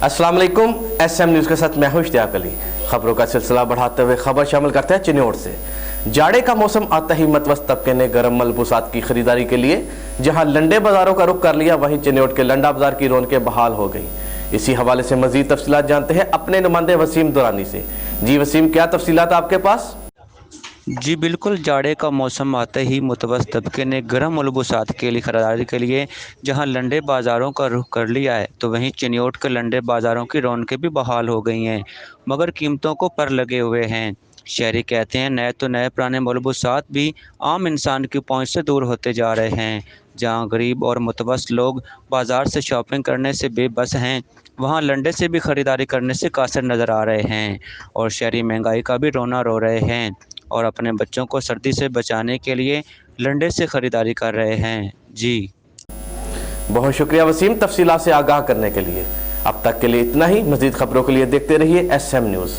अस्सलाम वालेकुम। SM news के साथ मैं हूं इश्तियाक अली। खबरों का सिलसिला बढ़ाते हुए खबर शामिल करते हैं चिन्नौर से। जाड़े का मौसम आते ही मतवस्त तबके ने गर्म मलबूसात की खरीदारी के लिए जहां लंडे बाजारों का रुख कर लिया, वहीं चिन्नौर के लंडा बाजार की रौनकें बहाल हो गई। इसी हवाले से मजीद तफसीलात जानते हैं अपने नुमाइंदे वसीम दुरानी से। जी वसीम, क्या तफसीलात आपके पास? जी बिल्कुल, जाड़े का मौसम आते ही मुतवस्सित तबके ने गर्म मलबूसात के लिए खरीदारी के लिए जहां लंडे बाज़ारों का रुख कर लिया है, तो वहीं चिन्नौर के लंडे बाज़ारों की रौनकें भी बहाल हो गई हैं, मगर कीमतों को पर लगे हुए हैं। शहरी कहते हैं नए तो नए पुराने मलबूसात भी आम इंसान की पहुंच से दूर होते जा रहे हैं। जहां गरीब और मुतवस्सित लोग बाज़ार से शॉपिंग करने से बेबस हैं, वहां लंडे से भी ख़रीदारी करने से कासिर नज़र आ रहे हैं और शहरी महंगाई का भी रोना रो रहे हैं और अपने बच्चों को सर्दी से बचाने के लिए लंडे से ख़रीदारी कर रहे हैं। जी बहुत शुक्रिया वसीम तफसीलात से आगाह करने के लिए। अब तक के लिए इतना ही। मजीद खबरों के लिए देखते रहिए SM न्यूज़।